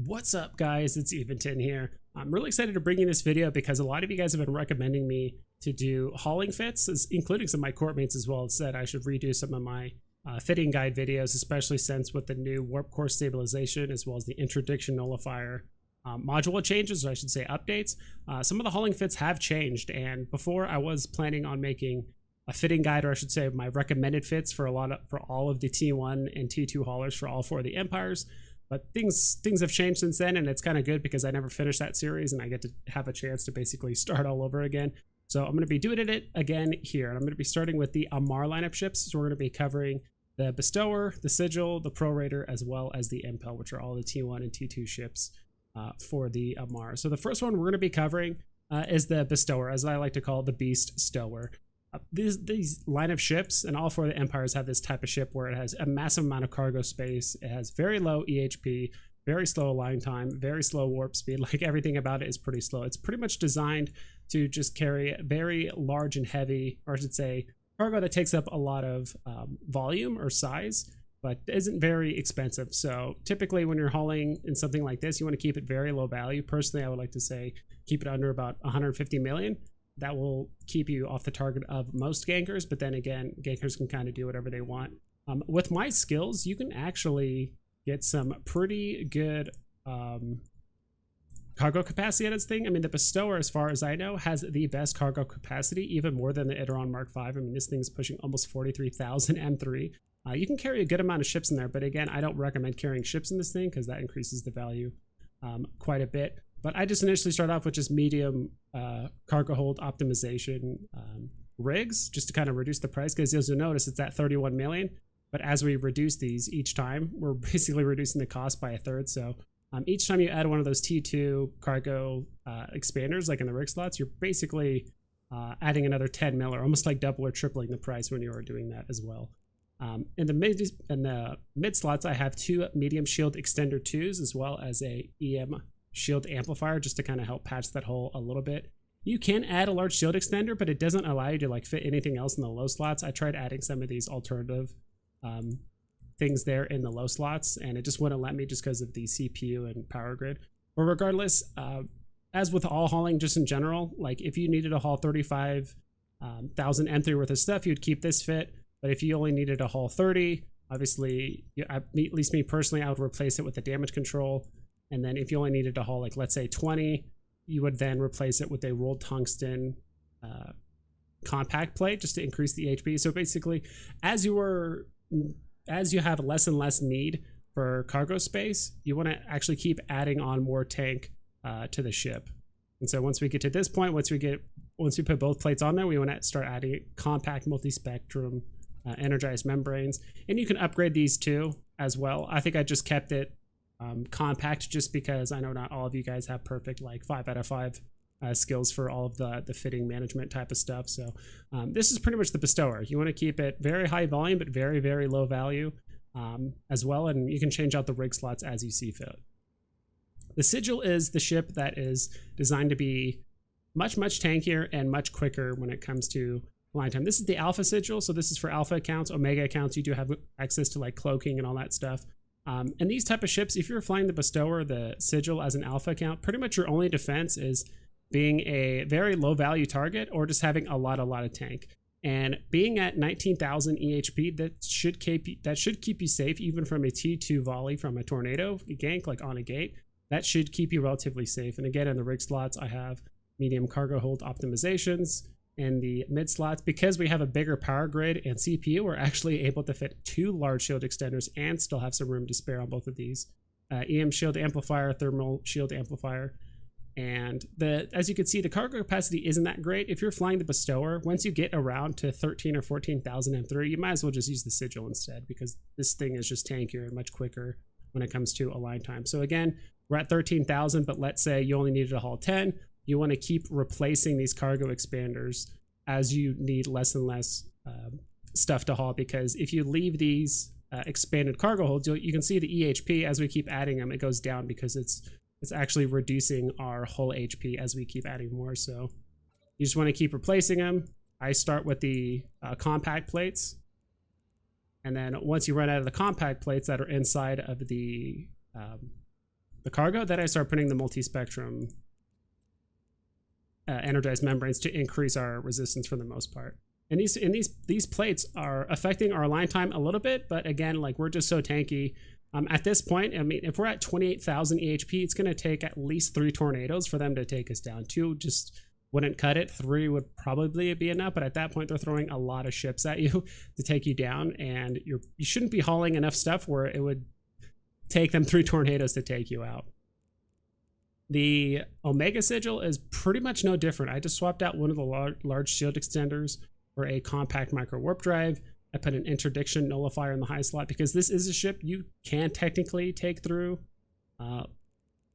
What's up, guys? It's Eventon here. I'm really excited to bring you this video because a lot of you guys have been recommending me to do hauling fits, including some of my courtmates as well. Said I should redo some of my fitting guide videos, especially since with the new warp core stabilization as well as the interdiction nullifier module changes, or I should say updates. Some of the hauling fits have changed, and before I was planning on making a fitting guide, or I should say my recommended fits for all of the T1 and T2 haulers for all four of the empires. But things have changed since then, and it's kind of good because I never finished that series and I get to have a chance to basically start all over again. So I'm going to be doing it again here, and I'm going to be starting with the Amarr lineup ships. So we're going to be covering the Bestower, the Sigil, the Prorator, as well as the Impel, which are all the T1 and T2 ships for the Amarr. So the first one we're going to be covering is the Bestower, as I like to call it, the Beastower. These line of ships and all four of the empires have this type of ship where it has a massive amount of cargo space. It has very low EHP, very slow align time, very slow warp speed. Like, everything about it is pretty slow. It's pretty much designed to just carry very large and heavy, or I should say cargo that takes up a lot of volume or size, but isn't very expensive. So typically when you're hauling in something like this, you want to keep it very low value. Personally, I would like to say keep it under about 150 million. That will keep you off the target of most gankers, but then again, gankers can kind of do whatever they want. With my skills, you can actually get some pretty good cargo capacity at this thing. I mean, the Bestower, as far as I know, has the best cargo capacity, even more than the Iteron Mark V. I mean, this thing's pushing almost 43,000 M3. You can carry a good amount of ships in there, but again, I don't recommend carrying ships in this thing because that increases the value quite a bit. But I just initially start off with just medium cargo hold optimization rigs, just to kind of reduce the price, because as you'll notice, it's at 31 million. But as we reduce these each time, we're basically reducing the cost by a third. So each time you add one of those T2 cargo expanders, like in the rig slots, you're basically adding another 10 mil, or almost like double or tripling the price when you are doing that as well. In the mid slots, I have two medium shield extender 2s as well as a EM Shield Amplifier, just to kind of help patch that hole a little bit. You can add a large shield extender, but it doesn't allow you to like fit anything else in the low slots. I tried adding some of these alternative things there in the low slots, and it just wouldn't let me just because of the CPU and power grid. But regardless, as with all hauling just in general, like if you needed to haul 35,000 M3 worth of stuff, you'd keep this fit. But if you only needed to haul 30, obviously, at least me personally, I would replace it with the damage control. And then if you only needed to haul, like, let's say 20, you would then replace it with a rolled tungsten compact plate just to increase the HP. So basically, as you have less and less need for cargo space, you want to actually keep adding on more tank to the ship. And so once we get to this point, once we put both plates on there, we want to start adding compact multispectrum energized membranes. And you can upgrade these too as well. I think I just kept it compact just because I know not all of you guys have perfect like 5 out of 5 skills for all of the fitting management type of stuff. So this is pretty much the Bestower. You want to keep it very high volume but very, very low value as well, and you can change out the rig slots as you see fit. The Sigil is the ship that is designed to be much tankier and much quicker when it comes to line time. This is the Alpha Sigil, so this is for Alpha accounts. Omega accounts, you do have access to like cloaking and all that stuff. And these type of ships, if you're flying the Bestower, the Sigil as an Alpha account, pretty much your only defense is being a very low value target or just having a lot of tank. And being at 19,000 EHP, that should keep you safe even from a T2 volley from a tornado gank, like on a gate. That should keep you relatively safe. And again, in the rig slots, I have medium cargo hold optimizations. In the mid slots, because we have a bigger power grid and CPU, we're actually able to fit 2 large shield extenders and still have some room to spare on both of these. EM Shield Amplifier, Thermal Shield Amplifier. And as you can see, the cargo capacity isn't that great. If you're flying the Bestower, once you get around to 13 or 14,000 M3, you might as well just use the Sigil instead, because this thing is just tankier and much quicker when it comes to align time. So again, we're at 13,000, but let's say you only needed to haul 10. You want to keep replacing these cargo expanders as you need less and less stuff to haul, because if you leave these expanded cargo holds, you can see the EHP as we keep adding them, it goes down because it's actually reducing our hull HP as we keep adding more. So you just want to keep replacing them. I start with the compact plates, and then once you run out of the compact plates that are inside of the the cargo. Then I start putting the multispectrum energized membranes to increase our resistance for the most part. And these plates are affecting our line time a little bit, but again, like, we're just so tanky. At this point, I mean, if we're at 28,000 EHP, it's going to take at least 3 tornadoes for them to take us down. 2 just wouldn't cut it. 3 would probably be enough, but at that point, they're throwing a lot of ships at you to take you down, and you shouldn't be hauling enough stuff where it would take them 3 tornadoes to take you out. The Omega Sigil is pretty much no different. I just swapped out one of the large shield extenders for a compact micro warp drive. I put an interdiction nullifier in the high slot because this is a ship you can technically take through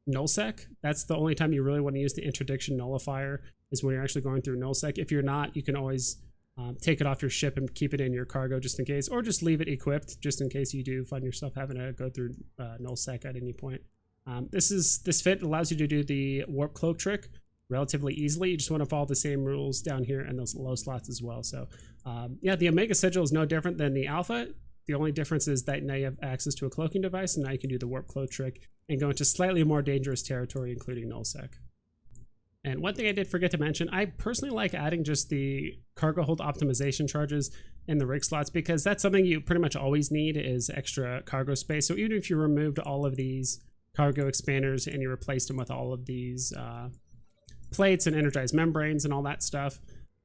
Null Sec. That's the only time you really want to use the interdiction nullifier, is when you're actually going through Null Sec. If you're not, you can always take it off your ship and keep it in your cargo just in case, or just leave it equipped just in case you do find yourself having to go through Null Sec at any point. This fit allows you to do the warp cloak trick relatively easily. You just want to follow the same rules down here and those low slots as well. So yeah, the Omega Sigil is no different than the Alpha. The only difference is that now you have access to a cloaking device, and now you can do the warp cloak trick and go into slightly more dangerous territory, including Null Sec. And one thing I did forget to mention, I personally like adding just the cargo hold optimization charges in the rig slots, because that's something you pretty much always need, is extra cargo space. So even if you removed all of these cargo expanders and you replaced them with all of these plates and energized membranes and all that stuff,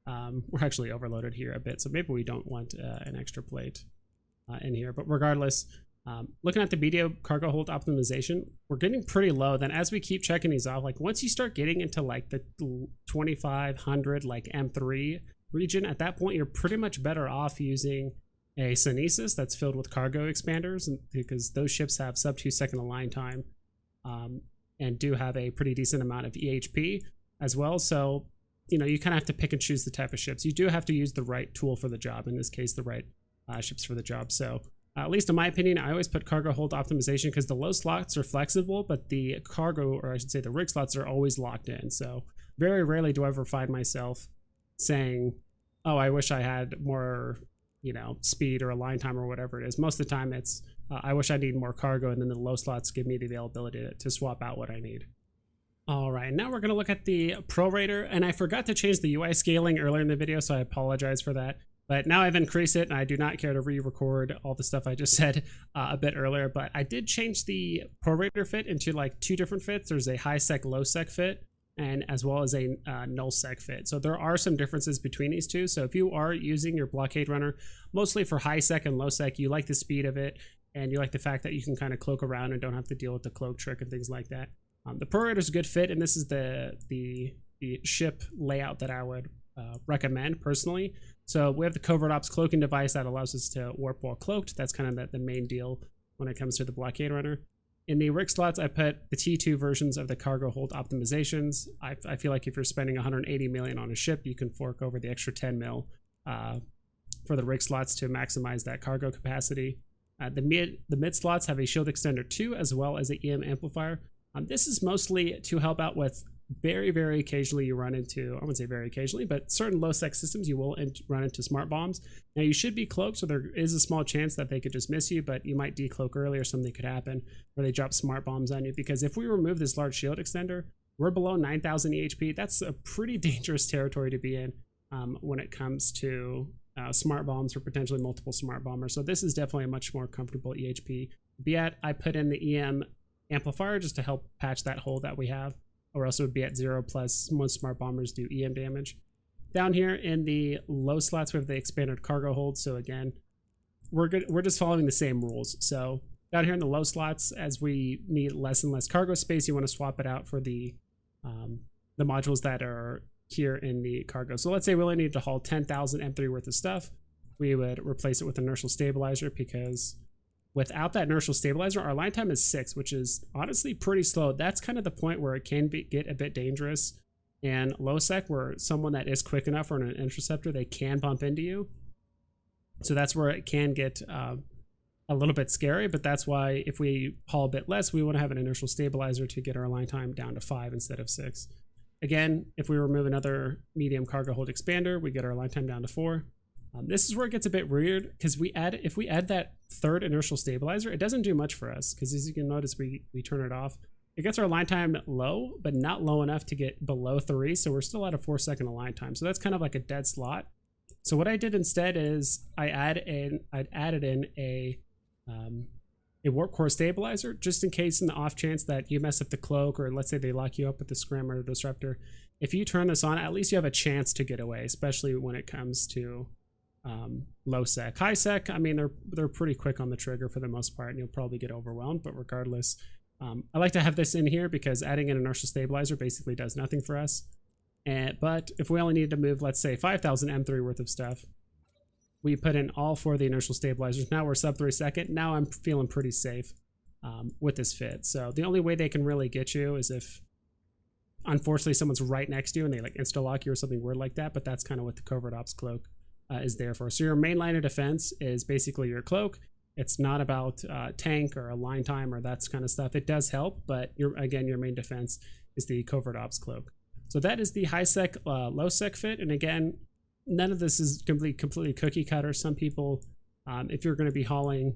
we're actually overloaded here a bit, so maybe we don't want an extra plate in here. But regardless, looking at the BDO cargo hold optimization, we're getting pretty low. Then as we keep checking these off, like, once you start getting into like the 2500 like M3 region, at that point you're pretty much better off using a Synesis that's filled with cargo expanders, because those ships have sub 2 second align time and do have a pretty decent amount of EHP as well. So, you know, you kind of have to pick and choose the type of ships. You do have to use the right tool for the job, in this case the right ships for the job. So at least in my opinion, I always put cargo hold optimization, because the low slots are flexible, but the cargo, or I should say the rig slots, are always locked in. So very rarely do I ever find myself saying, oh, I wish I had more, you know, speed or align time or whatever it is. Most of the time it's I wish I need more cargo, and then the low slots give me the availability to swap out what I need. All right, now we're going to look at the Prorator, and I forgot to change the UI scaling earlier in the video, so I apologize for that. But now I've increased it, and I do not care to re-record all the stuff I just said a bit earlier. But I did change the Prorator fit into like 2 different fits. There's a high sec, low sec fit, and as well as a null sec fit. So there are some differences between these two. So if you are using your blockade runner mostly for high sec and low sec, you like the speed of it, and you like the fact that you can kind of cloak around and don't have to deal with the cloak trick and things like that. The Prorator is a good fit, and this is the ship layout that I would recommend personally. So we have the Covert Ops cloaking device that allows us to warp while cloaked. That's kind of the main deal when it comes to the blockade runner. In the rig slots, I put the T2 versions of the cargo hold optimizations. I feel like if you're spending 180 million on a ship, you can fork over the extra 10 mil for the rig slots to maximize that cargo capacity. The mid slots have a Shield Extender 2 as well as an EM amplifier. This is mostly to help out with very occasionally you run into, I wouldn't say very occasionally, but certain low sec systems you will run into smart bombs. Now you should be cloaked, so there is a small chance that they could just miss you, but you might decloak early or something could happen where they drop smart bombs on you. Because if we remove this large shield extender, we're below 9,000 EHP. That's a pretty dangerous territory to be in when it comes to smart bombs or potentially multiple smart bombers. So this is definitely a much more comfortable EHP to be at. I put in the EM amplifier just to help patch that hole that we have, or else it would be at 0 plus. Most smart bombers do EM damage. Down here in the low slots, we have the expanded cargo hold. So again, we're just following the same rules. So down here in the low slots, as we need less and less cargo space, you want to swap it out for the modules that are here in the cargo. So let's say we only need to haul 10,000 M3 worth of stuff. We would replace it with inertial stabilizer, because without that inertial stabilizer, our line time is 6, which is honestly pretty slow. That's kind of the point where it can get a bit dangerous. And low sec, where someone that is quick enough or an interceptor, they can bump into you. So that's where it can get a little bit scary, but that's why if we haul a bit less, we want to have an inertial stabilizer to get our line time down to 5 instead of 6. Again, if we remove another medium cargo hold expander, we get our line time down to 4. This is where it gets a bit weird, because if we add that third inertial stabilizer, it doesn't do much for us, because as you can notice, we turn it off. It gets our align time low, but not low enough to get below 3. So we're still at a 4-second align time. So that's kind of like a dead slot. So what I did instead is I'd added in a warp core stabilizer, just in case in the off chance that you mess up the cloak, or let's say they lock you up with the scrim or the disruptor. If you turn this on, at least you have a chance to get away, especially when it comes to low sec. High sec, I mean, they're pretty quick on the trigger for the most part, and you'll probably get overwhelmed, but regardless, I like to have this in here because adding an inertial stabilizer basically does nothing for us. But if we only need to move, let's say 5,000 M3 worth of stuff, we put in all 4 of the inertial stabilizers. Now we're sub 3 second. Now I'm feeling pretty safe with this fit. So the only way they can really get you is if, unfortunately, someone's right next to you and they like insta lock you or something weird like that. But that's kind of what the Covert Ops Cloak is there for. So your main line of defense is basically your cloak. It's not about tank or align time or that kind of stuff. It does help, but your main defense is the Covert Ops Cloak. So that is the high sec, low sec fit. And again, none of this is completely cookie cutter. Some people, if you're going to be hauling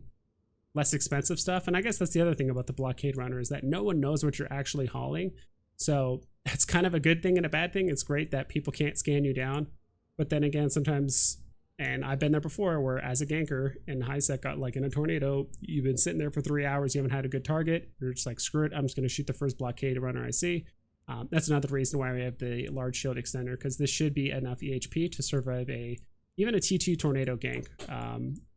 less expensive stuff, and I guess that's the other thing about the blockade runner is that no one knows what you're actually hauling. So that's kind of a good thing and a bad thing. It's great that people can't scan you down. But then again, sometimes, and I've been there before, where as a ganker in high sec, got like in a tornado, you've been sitting there for 3 hours, you haven't had a good target. You're just like, screw it, I'm just going to shoot the first blockade runner I see. That's another reason why we have the large shield extender, because this should be enough EHP to survive even a T2 tornado gank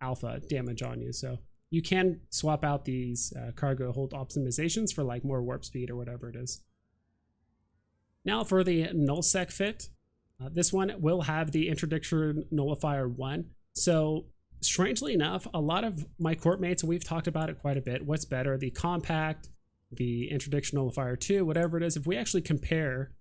alpha damage on you. So you can swap out these Cargohold optimizations for like more warp speed or whatever it is. Now for the Null Sec fit, this one will have the Interdiction Nullifier 1. So strangely enough, a lot of my court mates, we've talked about it quite a bit. What's better, the compact, the Interdiction Nullifier 2, whatever it is, if we actually compare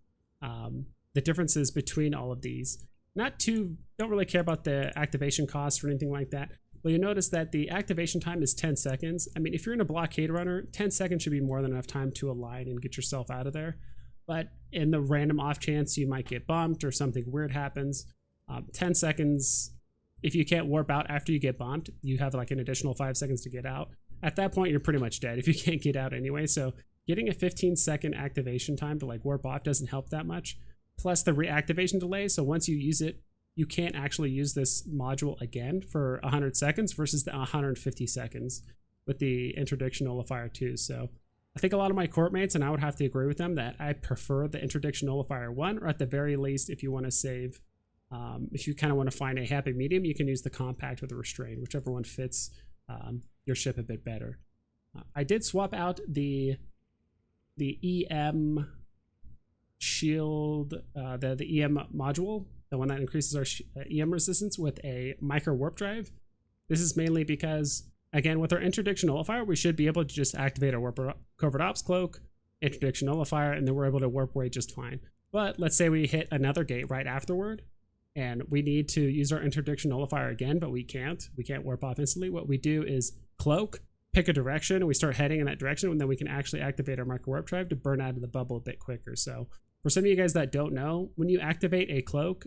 the differences between all of these, don't really care about the activation cost or anything like that, but you notice that the activation time is 10 seconds. I mean, if you're in a blockade runner, 10 seconds should be more than enough time to align and get yourself out of there. But in the random off chance you might get bumped or something weird happens, 10 seconds, if you can't warp out after you get bumped, you have like an additional 5 seconds to get out. At that point, you're pretty much dead if you can't get out anyway. So getting a 15-second activation time to like warp off doesn't help that much. Plus the reactivation delay. So once you use it, you can't actually use this module again for 100 seconds versus the 150 seconds with the Interdiction Nullifier 2. So I think a lot of my court mates, and I would have to agree with them, that I prefer the Interdiction Nullifier 1, or at the very least, if you want to save, if you kind of want to find a happy medium, you can use the compact or the restrain, whichever one fits your ship a bit better. I did swap out the EM shield, the EM module, the one that increases our EM resistance, with a micro warp drive. This is mainly because, again, with our Interdiction Nullifier, we should be able to just activate our Covert Ops Cloak, Interdiction Nullifier, and then we're able to warp away just fine. But let's say we hit another gate right afterward, and we need to use our Interdiction Nullifier again, but we can't warp off instantly. What we do is cloak, pick a direction, and we start heading in that direction, and then we can actually activate our micro warp drive to burn out of the bubble a bit quicker. So for some of you guys that don't know, when you activate a cloak,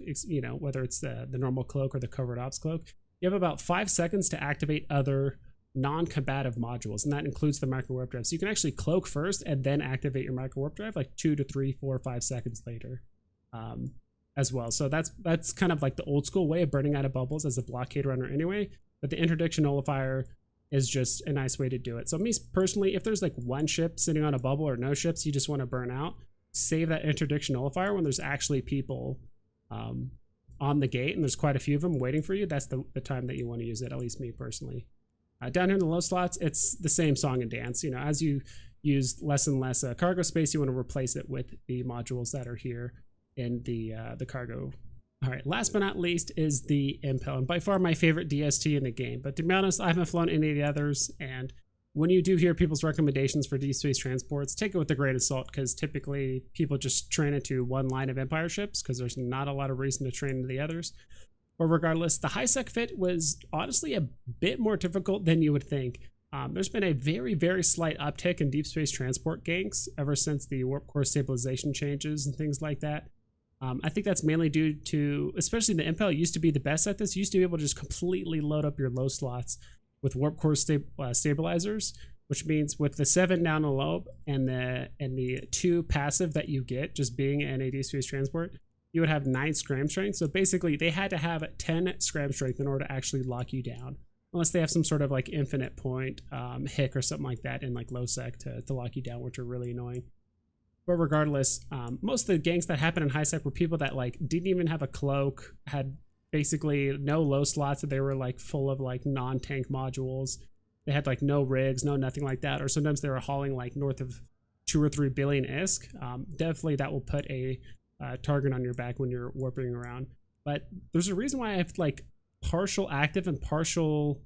whether it's the normal cloak or the Covert Ops Cloak, you have about 5 seconds to activate other non-combative modules, and that includes the micro warp drive. So you can actually cloak first and then activate your micro warp drive like 2 to 3, 4, 5 seconds later as well. So that's kind of like the old school way of burning out of bubbles as a blockade runner anyway, but the Interdiction Nullifier is just a nice way to do it. So me personally, if there's like one ship sitting on a bubble or no ships you just want to burn out, save that Interdiction Nullifier when there's actually people on the gate and there's quite a few of them waiting for you. That's the time that you want to use it, at least me personally. Down here in the low slots, it's the same song and dance. As you use less and less cargo space, you want to replace it with the modules that are here in the cargo. All right, last but not least is the Impel, and by far my favorite DST in the game. But to be honest, I haven't flown any of the others, and when you do hear people's recommendations for deep space transports, take it with a grain of salt, because typically people just train into one line of Empire ships because there's not a lot of reason to train into the others. But regardless, the high sec fit was honestly a bit more difficult than you would think. There's been a very, very slight uptick in deep space transport ganks ever since the warp core stabilization changes and things like that. I think that's mainly due to, especially the Impel used to be the best at this. You used to be able to just completely load up your low slots with warp core stabilizers. which means with the 7 down low and the 2 passive that you get just being an AD space transport, you would have 9 scram strength. So basically they had to have 10 scram strength in order to actually lock you down, unless they have some sort of like infinite point hick or something like that in like low sec to lock you down, which are really annoying. But regardless, most of the ganks that happened in high sec were people that like didn't even have a cloak, had basically no low slots, that they were like full of like non-tank modules. They had like no rigs, no nothing like that, or sometimes they were hauling like north of 2 or 3 billion ISK. Definitely that will put a target on your back when you're warping around. But there's a reason why I have like partial active and partial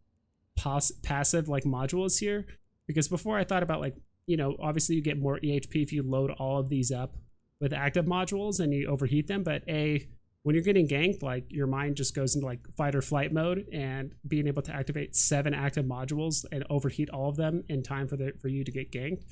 passive like modules here, because before I thought about like, you know, obviously you get more EHP if you load all of these up with active modules and you overheat them, but when you're getting ganked, like your mind just goes into like fight or flight mode, and being able to activate 7 active modules and overheat all of them in time for you to get ganked.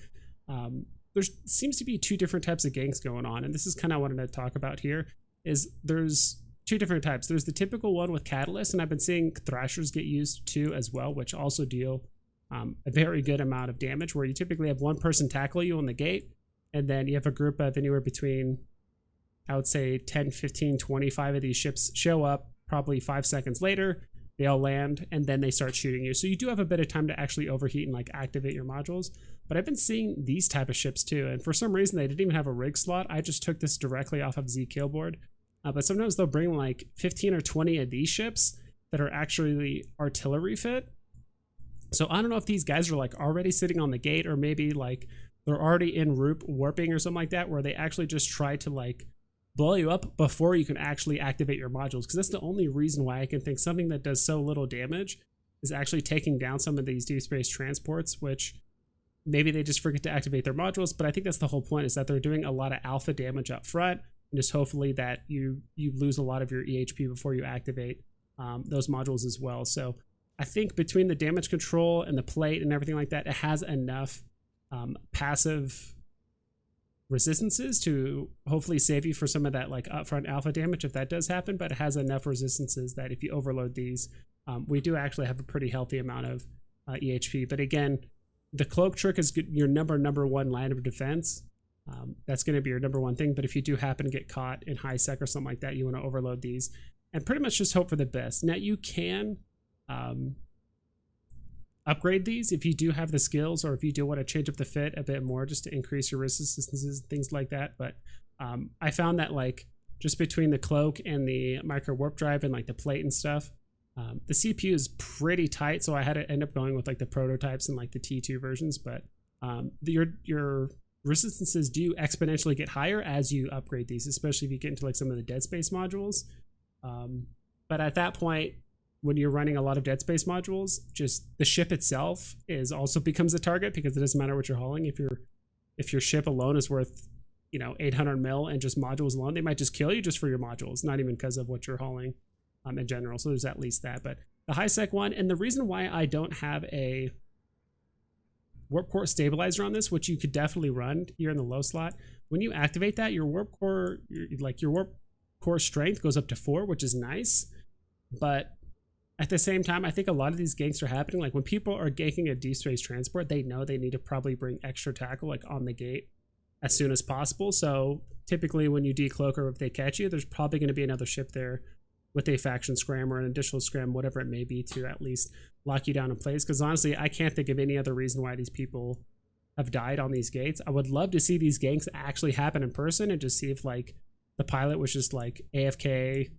There seems to be 2 different types of ganks going on, and this is kind of what I wanted to talk about here. Is there's 2 different types. There's the typical one with Catalyst, and I've been seeing Thrashers get used too as well, which also deal a very good amount of damage, where you typically have 1 person tackle you on the gate, and then you have a group of anywhere between, I would say 10, 15, 25 of these ships show up probably 5 seconds later, they all land, and then they start shooting you. So you do have a bit of time to actually overheat and like activate your modules. But I've been seeing these type of ships too, and for some reason they didn't even have a rig slot. I just took this directly off of Z Killboard. But sometimes they'll bring like 15 or 20 of these ships that are actually artillery fit. So I don't know if these guys are like already sitting on the gate, or maybe like they're already en route warping or something like that, where they actually just try to like blow you up before you can actually activate your modules. Because that's the only reason why I can think something that does so little damage is actually taking down some of these deep space transports, which maybe they just forget to activate their modules. But I think that's the whole point, is that they're doing a lot of alpha damage up front, and just hopefully that you lose a lot of your EHP before you activate those modules as well. So I think between the damage control and the plate and everything like that, it has enough passive resistances to hopefully save you for some of that like upfront alpha damage if that does happen. But it has enough resistances that if you overload these, we do actually have a pretty healthy amount of EHP. But again, the cloak trick is your number 1 line of defense. That's going to be your number 1 thing. But if you do happen to get caught in high sec or something like that, you want to overload these and pretty much just hope for the best. Now you can upgrade these if you do have the skills, or if you do want to change up the fit a bit more just to increase your resistances and things like that. But I found that like just between the cloak and the micro warp drive and like the plate and stuff, the CPU is pretty tight, so I had to end up going with like the prototypes and like the T2 versions. But your resistances do exponentially get higher as you upgrade these, especially if you get into like some of the dead space modules. But at that point, when you're running a lot of dead space modules, just the ship itself also becomes a target, because it doesn't matter what you're hauling. If your ship alone is worth, you know, 800 mil and just modules alone, they might just kill you just for your modules, not even because of what you're hauling in general. So there's at least that. But the high sec one, and the reason why I don't have a warp core stabilizer on this, which you could definitely run here in the low slot, when you activate that, your warp core, your warp core strength goes up to 4, which is nice. But at the same time, I think a lot of these ganks are happening. Like when people are ganking a deep space transport, they know they need to probably bring extra tackle like on the gate as soon as possible. So typically when you decloak, or if they catch you, there's probably going to be another ship there with a faction scram or an additional scram, whatever it may be, to at least lock you down in place. Because honestly, I can't think of any other reason why these people have died on these gates. I would love to see these ganks actually happen in person and just see if like the pilot was just like AFK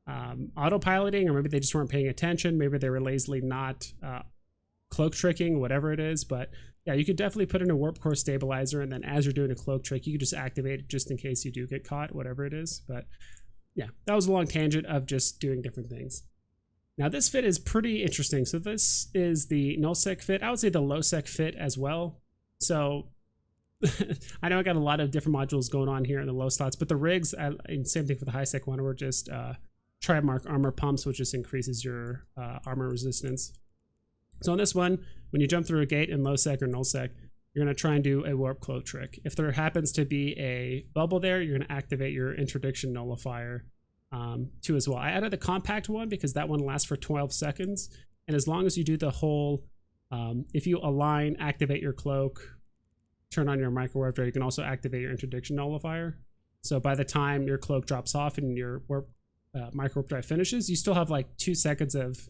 autopiloting, or maybe they just weren't paying attention. Maybe they were lazily not cloak tricking, whatever it is. But yeah, you could definitely put in a warp core stabilizer, and then as you're doing a cloak trick, you could just activate it just in case you do get caught, whatever it is. But yeah, that was a long tangent of just doing different things. Now this fit is pretty interesting. So this is the null sec fit. I would say the low sec fit as well. So I know I got a lot of different modules going on here in the low slots, but the rigs, and same thing for the high sec one, were just Trimark armor pumps, which just increases your armor resistance. So on this one, when you jump through a gate in low sec or null sec, you're going to try and do a warp cloak trick. If there happens to be a bubble there, you're going to activate your interdiction nullifier too as well. I added the compact one because that one lasts for 12 seconds. And as long as you do the whole If you align, activate your cloak, turn on your micro warp drive, you can also activate your interdiction nullifier. So by the time your cloak drops off and your warp micro warp drive finishes, you still have like 2 seconds of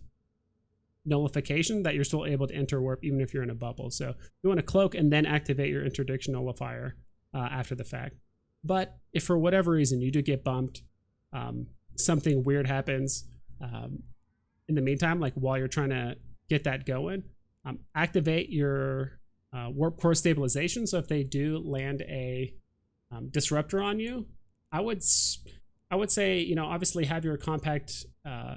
nullification that you're still able to enter warp even if you're in a bubble. So you want to cloak and then activate your interdiction nullifier after the fact. But if for whatever reason you do get bumped, something weird happens in the meantime, like while you're trying to get that going, activate your warp core stabilization. So if they do land a disruptor on you, I would say, you know, obviously have your compact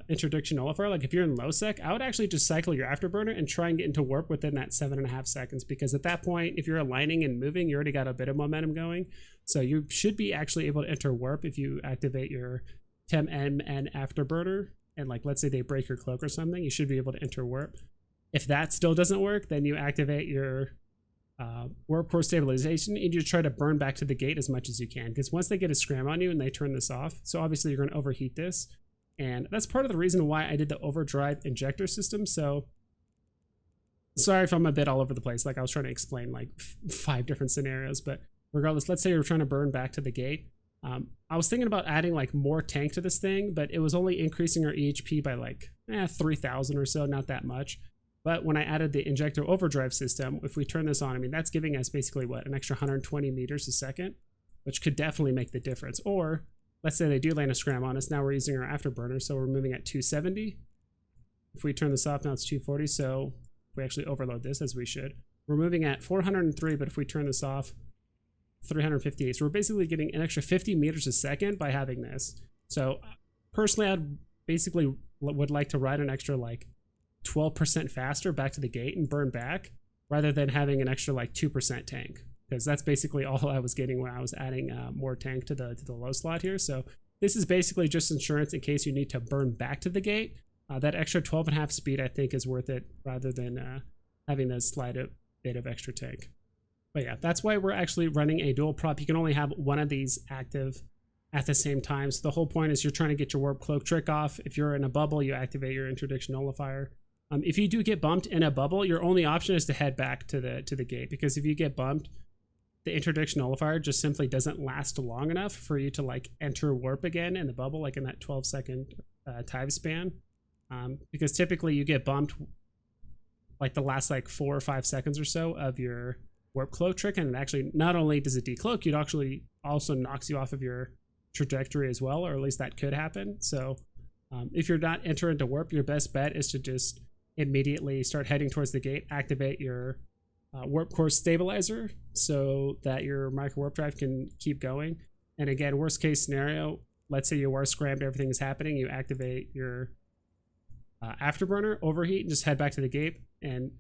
interdiction nullifier. Like if you're in low sec, I would actually just cycle your afterburner and try and get into warp within that 7.5 seconds, because at that point, if you're aligning and moving, you already got a bit of momentum going. So you should be actually able to enter warp if you activate your TemMN afterburner. And like, let's say they break your cloak or something, you should be able to enter warp. If that still doesn't work, then you activate your warp core stabilization and you try to burn back to the gate as much as you can, because once they get a scram on you and they turn this off, so obviously you're going to overheat this, and that's part of the reason why I did the overdrive injector system. So sorry if I'm a bit all over the place, like I was trying to explain like 5 different scenarios, but regardless, let's say you're trying to burn back to the gate. I was thinking about adding like more tank to this thing, but it was only increasing our EHP by like 3,000 or so, not that much. But when I added the injector overdrive system, if we turn this on, I mean, that's giving us basically what, an extra 120 meters a second, which could definitely make the difference. Or let's say they do land a scram on us. Now we're using our afterburner, so we're moving at 270. If we turn this off, now it's 240. So if we actually overload this, as we should, we're moving at 403. But if we turn this off, 358. So we're basically getting an extra 50 meters a second by having this. So personally, I'd basically would like to ride an extra like 12% faster back to the gate and burn back, rather than having an extra like 2% tank, because that's basically all I was getting when I was adding more tank to the low slot here. So this is basically just insurance in case you need to burn back to the gate. That extra 12.5 speed I think is worth it, rather than having a slight bit of extra tank. But yeah, that's why we're actually running a dual prop. You can only have one of these active at the same time. So the whole point is you're trying to get your warp cloak trick off. If you're in a bubble, you activate your interdiction nullifier. If you do get bumped in a bubble, your only option is to head back to the gate, because if you get bumped, the interdiction nullifier just simply doesn't last long enough for you to like enter warp again in the bubble, like in that 12-second time span. Because typically you get bumped like the last like 4 or 5 seconds or so of your warp cloak trick, and it actually not only does it decloak, it actually also knocks you off of your trajectory as well, or at least that could happen. So if you're not entering into warp, your best bet is to just immediately start heading towards the gate, activate your warp core stabilizer so that your micro warp drive can keep going. And again, worst case scenario, let's say you are scrammed, everything is happening, you activate your afterburner, overheat, and just head back to the gate, and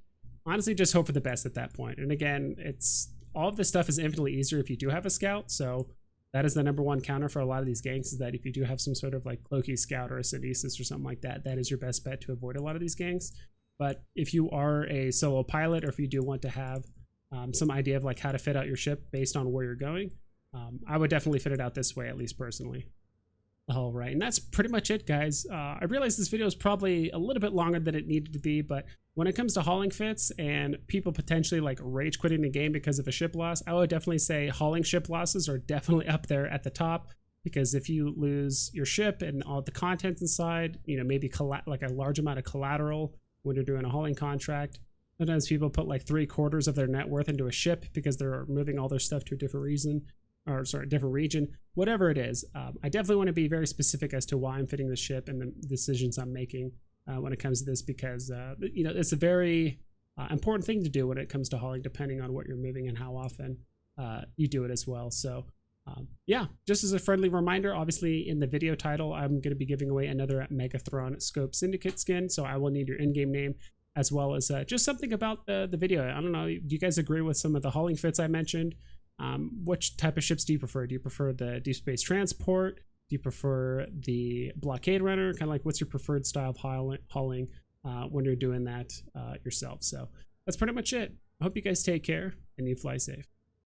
honestly just hope for the best at that point. And again, it's all of this stuff is infinitely easier if you do have a scout. So that is the #1 counter for a lot of these ganks, is that if you do have some sort of like Cloaky Scout or a Synesis or something like that, that is your best bet to avoid a lot of these ganks. But if you are a solo pilot, or if you do want to have some idea of like how to fit out your ship based on where you're going, I would definitely fit it out this way, at least personally. All right, and that's pretty much it, guys. I realize this video is probably a little bit longer than it needed to be, but when it comes to hauling fits and people potentially like rage quitting the game because of a ship loss, I would definitely say hauling ship losses are definitely up there at the top, because if you lose your ship and all the contents inside, you know, maybe like a large amount of collateral when you're doing a hauling contract. Sometimes people put like 3/4 of their net worth into a ship because they're moving all their stuff to a different different region, whatever it is. I definitely want to be very specific as to why I'm fitting the ship and the decisions I'm making when it comes to this, because you know, it's a very important thing to do when it comes to hauling, depending on what you're moving and how often you do it as well. So yeah, just as a friendly reminder, obviously in the video title, I'm going to be giving away another Megathron Scope Syndicate skin, so I will need your in-game name, as well as just something about the video. I don't know, do you guys agree with some of the hauling fits I mentioned? Which type of ships do you prefer? Do you prefer the deep space transport? Do you prefer the blockade runner? Kind of like, what's your preferred style of hauling when you're doing that yourself? So that's pretty much it. I hope you guys take care and you fly safe.